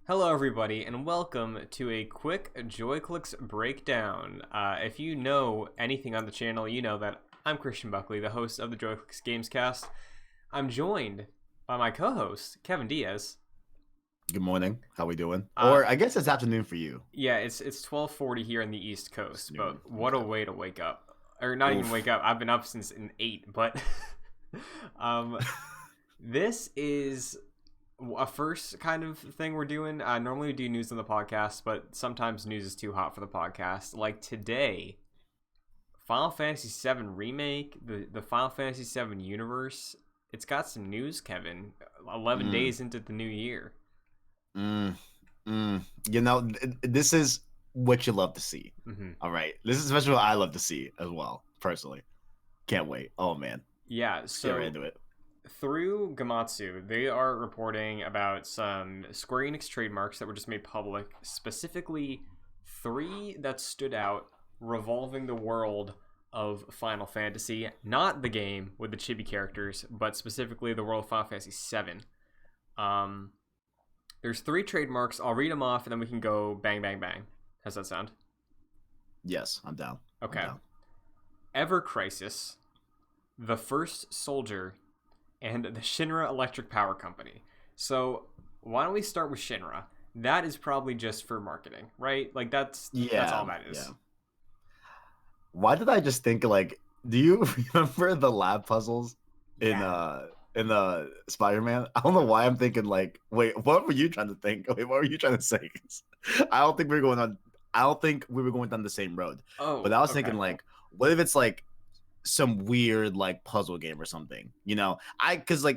Hello, everybody, and welcome to a quick JoyClicks breakdown. If you know anything on the channel, you know that I'm Christian Buckley, the host of the JoyClicks Gamescast. I'm joined by my co-host, Kevin Diaz. Good morning. How we doing? Uh, Or I guess it's afternoon for you. yeah, it's 12:40 here on the East Coast, Noon. but what a Okay. way to wake up. Or not even wake Oof. up. I've been up since 8, but um, this is a first kind of thing we're doing. Normally we do news on the podcast, but sometimes news is too hot for the podcast. Like today, Final Fantasy VII Remake, the Final Fantasy VII universe, it's got some news, Kevin. 11 Mm, days into the new year. mm, this is what you love to see. Mm-hmm. All right. This is especially what I love to see as well, personally. Can't wait. Oh, man. Yeah, Let's get right into it. through Gamatsu, they are reporting about some Square Enix trademarks that were just made public, specifically 3 that stood out revolving the world of Final Fantasy, not the game with the chibi characters, but specifically the world of Final Fantasy VII. There's 3 trademarks. I'll read them off, and then we can go bang, bang, bang. How's that sound? Yes, I'm down. Okay. I'm down. Ever Crisis, The First Soldier, and the Shinra Electric Power Company. So why don't we start with Shinra? That is probably just for marketing, right? Like that's all that is. Yeah. Why did I just think do you remember the lab puzzles in the Spider-Man? I don't know why I'm thinking wait, what were you trying to think? Wait, what were you trying to say? 'Cause I don't think we were going down the same road. Oh, But I was okay. thinking what if it's some weird puzzle game or something? Because I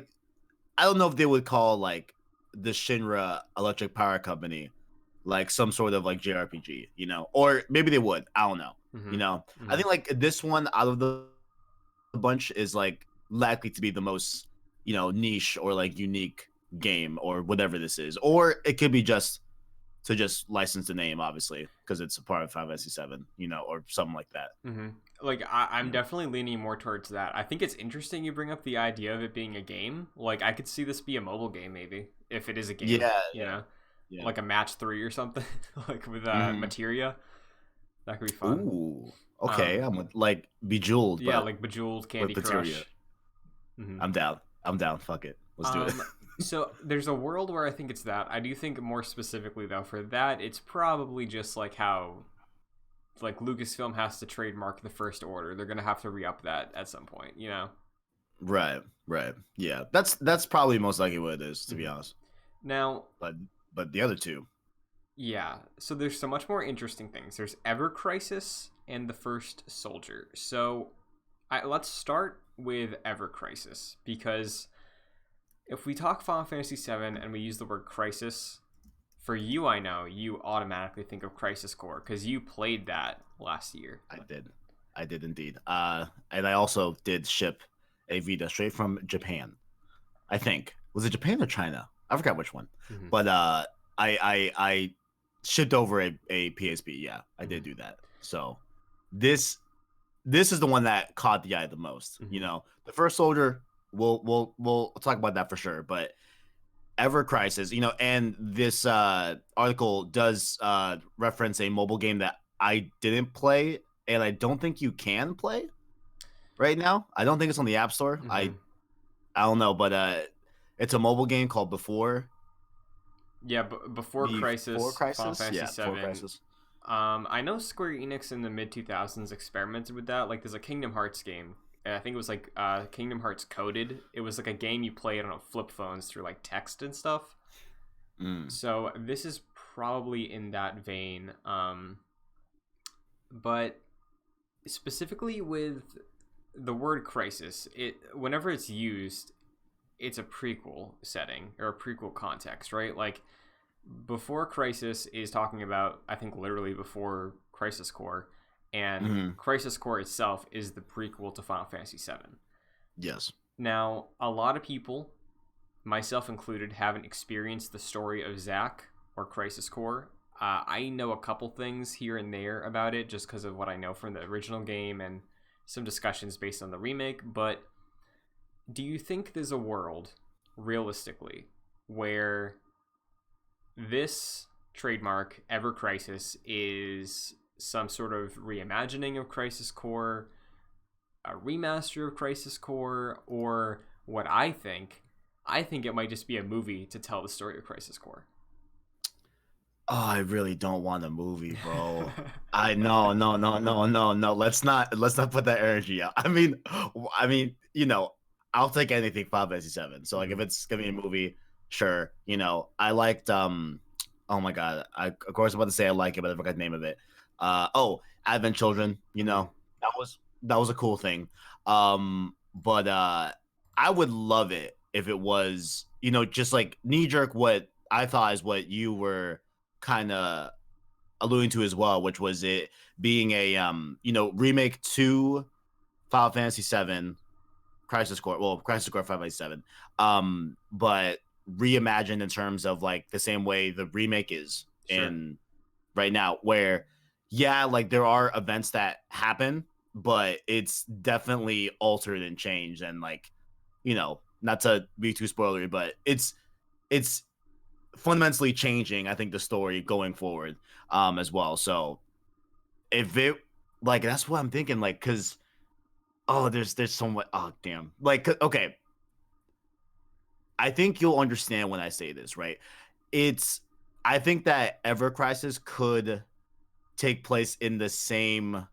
don't know if they would call the Shinra Electric Power Company some sort of JRPG, or maybe they would. I don't know. Mm-hmm. I think this one out of the bunch is likely to be the most niche or unique game or whatever this is, or it could be just license the name, obviously, because it's a part of Final Fantasy VII, or something like that. Mm-hmm. I'm definitely leaning more towards that. I think it's interesting you bring up the idea of it being a game. Like I could see this be a mobile game, maybe if it is a game. Yeah. Like a match 3 or something, like with materia. That could be fun. Ooh, okay. I'm with, Bejeweled. Yeah, but like Bejeweled, Candy with Crush. materia. Mm-hmm. I'm down. Fuck it. Let's do it. So there's a world where I think it's that. I do think more specifically though for that, it's probably just like how Lucasfilm has to trademark the First Order. They're gonna have to re-up that at some point, Right. Yeah, that's probably most likely what it is, to be honest. Now, but the other two. yeah. So there's so much more interesting things. There's Ever Crisis and the First Soldier. So let's start with Ever Crisis, because if we talk Final Fantasy VII and we use the word crisis, for you, I know you automatically think of Crisis Core because you played that last year. I did indeed. And I also did ship a Vita straight from Japan. I think was it Japan or China? I forgot which one. Mm-hmm. But I shipped over a PSP. Yeah, I did do that. So this is the one that caught the eye the most. Mm-hmm. The First Soldier. We'll talk about that for sure. But Ever Crisis, and this article does reference a mobile game that I didn't play, and I don't think you can play right now. I don't think it's on the App Store. Mm-hmm. I don't know, but it's a mobile game called Before. Yeah, but Before Crisis, Final Fantasy VII. Before Crisis. I know Square Enix in the mid 2000s experimented with that. There's a Kingdom Hearts game. I think it was Kingdom Hearts Coded. It was a game you played on flip phones through text and stuff. So this is probably in that vein. But specifically with the word crisis, whenever it's used, it's a prequel setting or a prequel context, right? Before Crisis is talking about, I think, literally before Crisis Core. And Crisis Core itself is the prequel to Final Fantasy VII. Yes. Now, a lot of people, myself included, haven't experienced the story of Zack or Crisis Core. I know a couple things here and there about it just because of what I know from the original game and some discussions based on the remake. But do you think there's a world, realistically, where this trademark, Ever Crisis, is some sort of reimagining of Crisis Core, a remaster of Crisis Core, or what I think it might just be a movie to tell the story of Crisis Core. Oh, I really don't want a movie, bro. I no. Let's not put that energy out. I'll take anything Final Fantasy 7. So like if it's gonna be a movie, sure. I liked oh my god. Of course I'm about to say I like it, but I forgot the name of it. Advent Children, that was a cool thing. But I would love it if it was, just like knee jerk what I thought is what you were kind of alluding to as well, which was it being a remake to Final Fantasy 7 Crisis Core 587, but reimagined in terms of like the same way the remake is in right now, where like there are events that happen, but it's definitely altered and changed, and like not to be too spoilery, but it's fundamentally changing, I think, the story going forward as well. So if it like that's what I'm thinking, like, because there's so much. Oh damn, like, okay, I think you'll understand when I say this, right? I think that Ever Crisis could take place in the same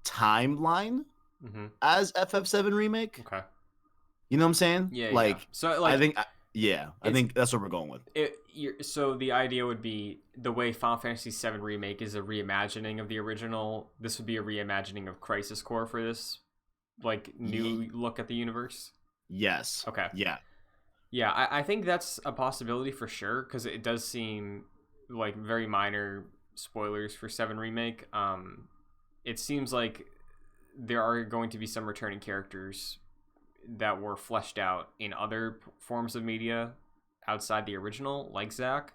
timeline as FF7 Remake. Okay. You know what I'm saying? Yeah. Like, yeah. So like, I think that's what we're going with. So the idea would be the way Final Fantasy VII Remake is a reimagining of the original. This would be a reimagining of Crisis Core for this, like, new look at the universe. Yes. Okay. Yeah. Yeah, I think that's a possibility for sure, because it does seem like very minor spoilers for 7 Remake. It seems like there are going to be some returning characters that were fleshed out in other forms of media outside the original, like Zack,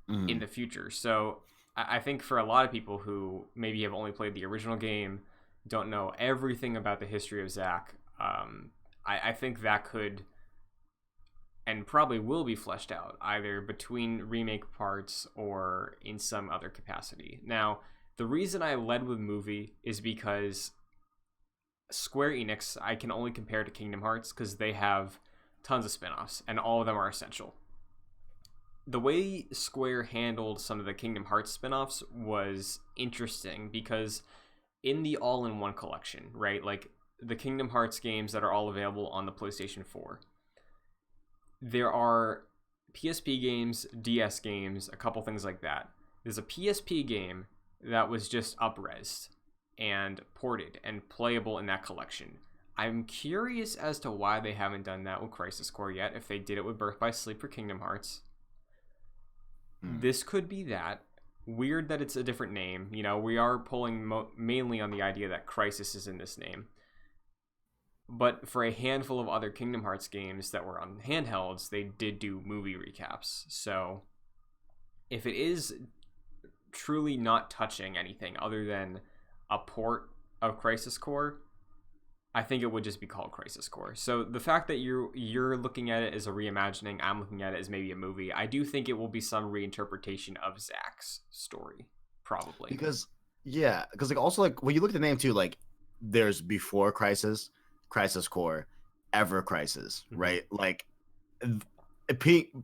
in the future. So I think for a lot of people who maybe have only played the original game, don't know everything about the history of Zack, I think that could and probably will be fleshed out either between remake parts or in some other capacity. Now, the reason I led with movie is because Square Enix I can only compare to Kingdom Hearts because they have tons of spin-offs and all of them are essential. The way Square handled some of the Kingdom Hearts spin-offs was interesting because in the all-in-one collection, right, like the Kingdom Hearts games that are all available on the PlayStation 4, there are PSP games, DS games, a couple things like that. There's a PSP game that was just up-resed and ported and playable in that collection. I'm curious as to why they haven't done that with Crisis Core yet, if they did it with Birth by Sleep for Kingdom Hearts. This could be that. Weird that it's a different name. We are pulling mainly on the idea that Crisis is in this name. But for a handful of other Kingdom Hearts games that were on handhelds, they did do movie recaps. So if it is truly not touching anything other than a port of Crisis Core, I think it would just be called Crisis Core. So the fact that you're looking at it as a reimagining, I'm looking at it as maybe a movie, I do think it will be some reinterpretation of Zack's story, probably. Because like also like when you look at the name too, like there's Before Crisis, Crisis Core, Ever Crisis, right? Like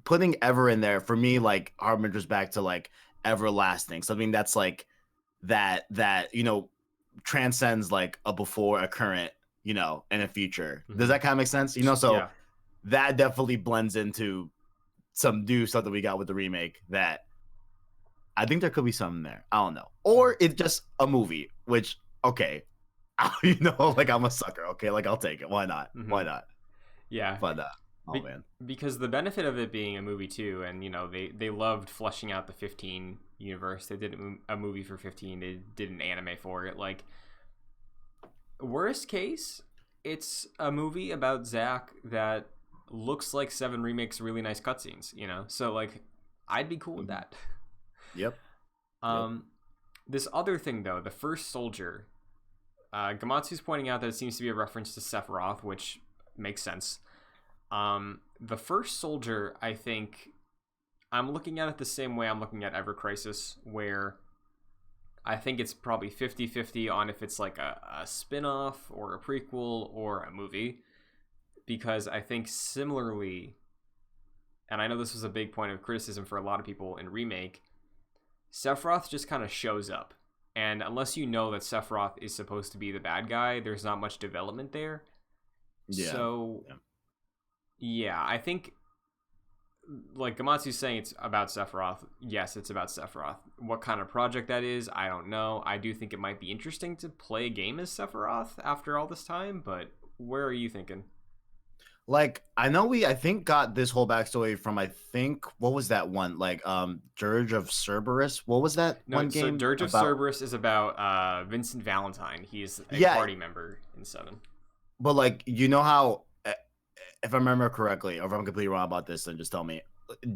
putting Ever in there for me, like harbingers back to like everlasting, something that's like that transcends like a before, a current, and a future. Does that kind of make sense? So that definitely blends into some new stuff that we got with the remake that I think there could be something there. I don't know. Or it's just a movie, which, okay, like I'm a sucker. Okay, like I'll take it. Why not? Why not? Yeah. But man. Because the benefit of it being a movie too, and they loved fleshing out the 15 universe. They did a movie for 15. They did an anime for it. Like, worst case, it's a movie about Zack that looks like 7 Remake's really nice cutscenes. So like, I'd be cool with that. Yep. This other thing though, the first soldier. Gamatsu's pointing out that it seems to be a reference to Sephiroth, which makes sense. The first soldier, I think, I'm looking at it the same way I'm looking at Ever Crisis, where I think it's probably 50-50 on if it's like a spin-off or a prequel or a movie. Because I think similarly, and I know this was a big point of criticism for a lot of people in Remake, Sephiroth just kind of shows up. And unless you know that Sephiroth is supposed to be the bad guy, there's not much development there. Yeah. So, yeah, I think, like Gamatsu's saying it's about Sephiroth. Yes, it's about Sephiroth. What kind of project that is, I don't know. I do think it might be interesting to play a game as Sephiroth after all this time, but where are you thinking? Like, I know I think got this whole backstory from, I think, what was that one? Like, Dirge of Cerberus. What was that one So game Dirge of about? Cerberus is about Vincent Valentine. He's a Yeah, party member in 7. but like, you know how, if I remember correctly, or if I'm completely wrong about this, then just tell me.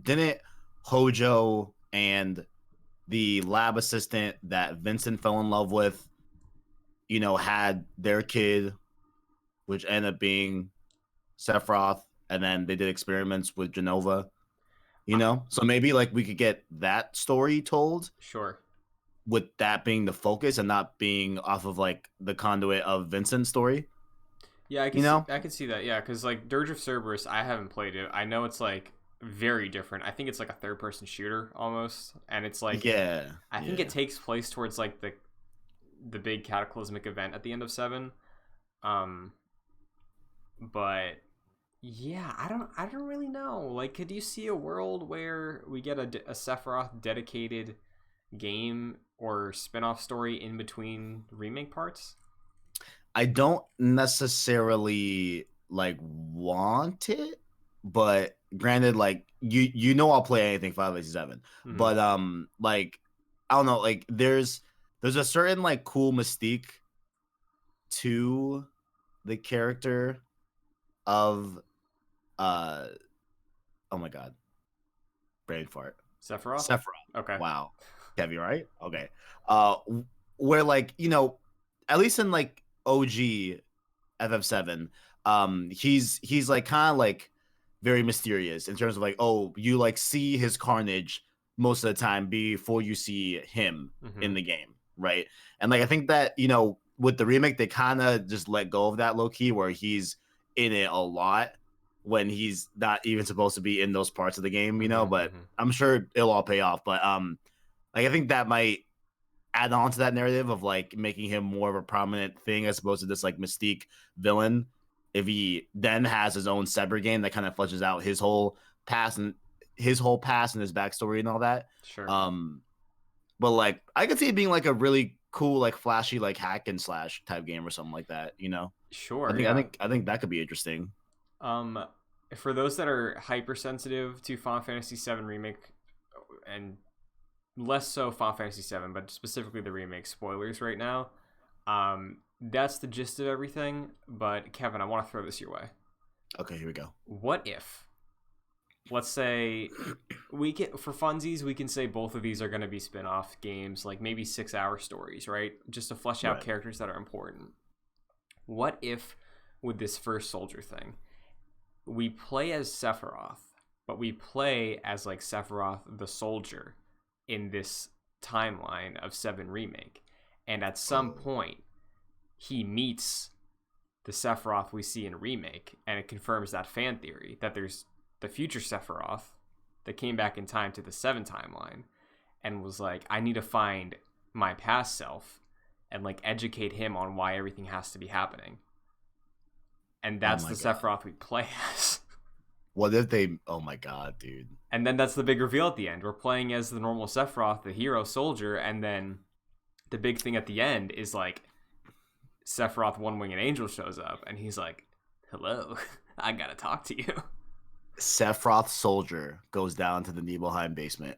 Didn't Hojo and the lab assistant that Vincent fell in love with, had their kid, which ended up being Sephiroth, and then they did experiments with Genova, So maybe like we could get that story told. Sure. With that being the focus and not being off of like the conduit of Vincent's story. Yeah, I can see that. Yeah, because like Dirge of Cerberus, I haven't played it. I know it's like very different. I think it's like a third-person shooter almost, and it's like I think it takes place towards like the big cataclysmic event at the end of 7. But yeah, I don't really know. Like, could you see a world where we get a Sephiroth dedicated game or spin-off story in between remake parts? I don't necessarily like want it, but granted, like I'll play anything 587. Mm-hmm. But like I don't know, like there's a certain like cool mystique to the character of oh my god. Brain fart. Sephiroth? Okay. Wow. Heavy, right? Okay. Where like, at least in like OG FF7, he's like kind of like very mysterious in terms of like, oh, you like see his carnage most of the time before you see him in the game, right? And like I think that, with the remake, they kind of just let go of that low key where he's in it a lot when he's not even supposed to be in those parts of the game, but I'm sure it'll all pay off. But like I think that might add on to that narrative of like making him more of a prominent thing as opposed to this like mystique villain. If he then has his own separate game that kind of fleshes out his whole past and his backstory and all that. Sure. But like I could see it being like a really cool, like flashy, like hack and slash type game or something like that, Sure. I think that could be interesting. For those that are hypersensitive to Final Fantasy VII Remake, and less so Final Fantasy VII, but specifically the remake, spoilers right now, that's the gist of everything. But Kevin, I want to throw this your way. Okay, here we go. What if, let's say, for funsies, we can say both of these are going to be spin-off games, like maybe 6-hour stories, right? Just to flesh out characters that are important. What if, with this first soldier thing, we play as Sephiroth, but we play as like Sephiroth the soldier in this timeline of 7 Remake, and at some point he meets the Sephiroth we see in Remake, and it confirms that fan theory that there's the future Sephiroth that came back in time to the 7 timeline and was like, I need to find my past self and like educate him on why everything has to be happening. And that's the Sephiroth we play as. What if they... Oh my god, dude. And then that's the big reveal at the end. We're playing as the normal Sephiroth, the hero soldier, and then the big thing at the end is like Sephiroth One-Winged Angel shows up, and he's like, hello, I gotta talk to you. Sephiroth soldier goes down to the Nibelheim basement.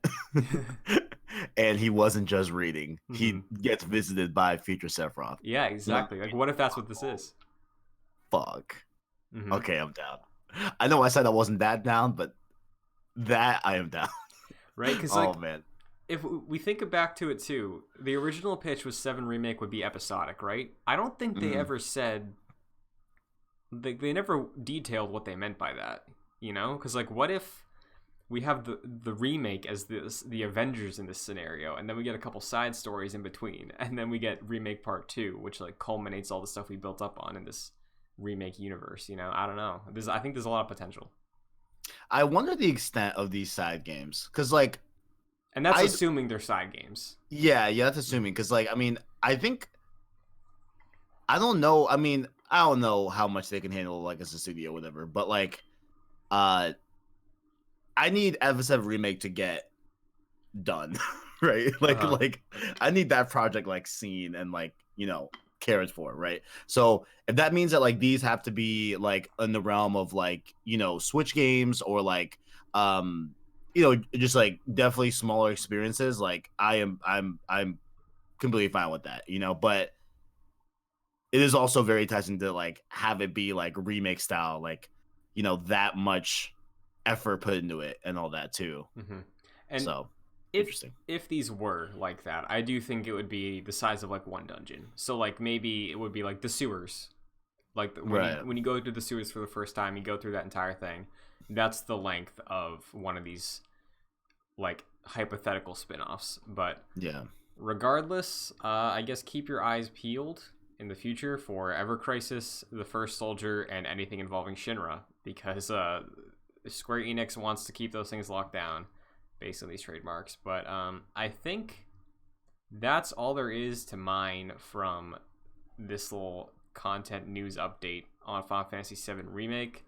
And he wasn't just reading. He gets visited by future Sephiroth. Yeah, exactly. Like, what if that's what this is? Fuck. Okay, I'm down. I know I said I wasn't that down, but that I am down. Right? Because man, if we think back to it too, the original pitch was 7 Remake would be episodic, right? I don't think they ever said, they never detailed what they meant by that, Because like, what if we have the remake as the Avengers in this scenario, and then we get a couple side stories in between, and then we get Remake Part 2, which like culminates all the stuff we built up on in this remake universe. You know, I don't know. I think there's a lot of potential. I wonder the extent of these side games, because like, and that's assuming they're side games. Yeah, that's assuming, because like, I mean, I don't know. I mean, I don't know how much they can handle like as a studio or whatever, but like, I need VII Remake to get done, right? Like I need that project like seen and like, you know, cared for, right? So if that means that like these have to be like in the realm of like, you know, Switch games or like you know, just like definitely smaller experiences, like I'm completely fine with that, you know, but it is also very enticing to like have it be like remake style, like, you know, that much effort put into it and all that too. Mm-hmm. And so interesting. If these were like that, I do think it would be the size of like one dungeon. So like maybe it would be like the sewers. Like when you go to the sewers for the first time, you go through that entire thing. That's the length of one of these like hypothetical spin-offs. But yeah, regardless, I guess keep your eyes peeled in the future for Ever Crisis, The First Soldier, and anything involving Shinra, because Square Enix wants to keep those things locked down based on these trademarks. But I think that's all there is to mine from this little content news update on Final Fantasy VII Remake.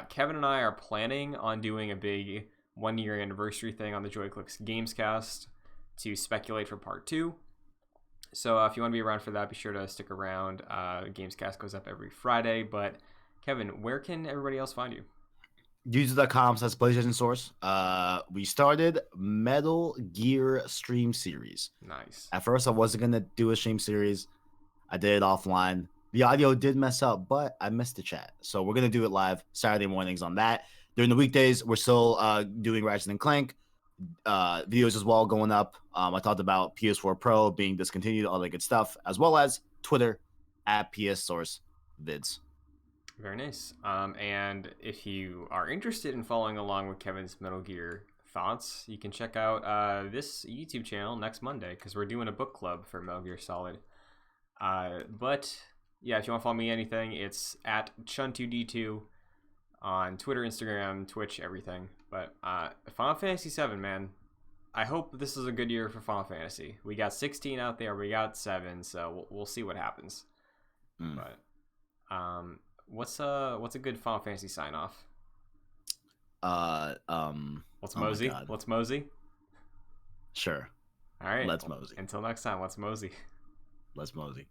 Kevin and I are planning on doing a big 1 year anniversary thing on the JoyClicks Gamescast to speculate for part 2. So if you want to be around for that, be sure to stick around. Gamescast goes up every Friday. But Kevin, where can everybody else find you? YouTube.com/PlayStation Source. We started Metal Gear stream series. Nice. At first, I wasn't gonna do a stream series. I did it offline. The audio did mess up, but I missed the chat, so we're gonna do it live Saturday mornings on that. During the weekdays, we're still doing Ratchet and Clank videos as well going up. I talked about PS4 Pro being discontinued, all that good stuff, as well as Twitter at PS Source Vids. Very nice. And if you are interested in following along with Kevin's Metal Gear thoughts, you can check out this YouTube channel next Monday, because we're doing a book club for Metal Gear Solid. But yeah, if you want to follow me anything, it's at Chun2D2 on Twitter, Instagram, Twitch, everything. But Final Fantasy VII, man. I hope this is a good year for Final Fantasy. We got 16 out there, we got 7, so we'll see what happens. But what's a good Final Fantasy sign off? Let's mosey. Let's mosey. Sure. All right. Let's mosey. Until next time, let's mosey. Let's mosey.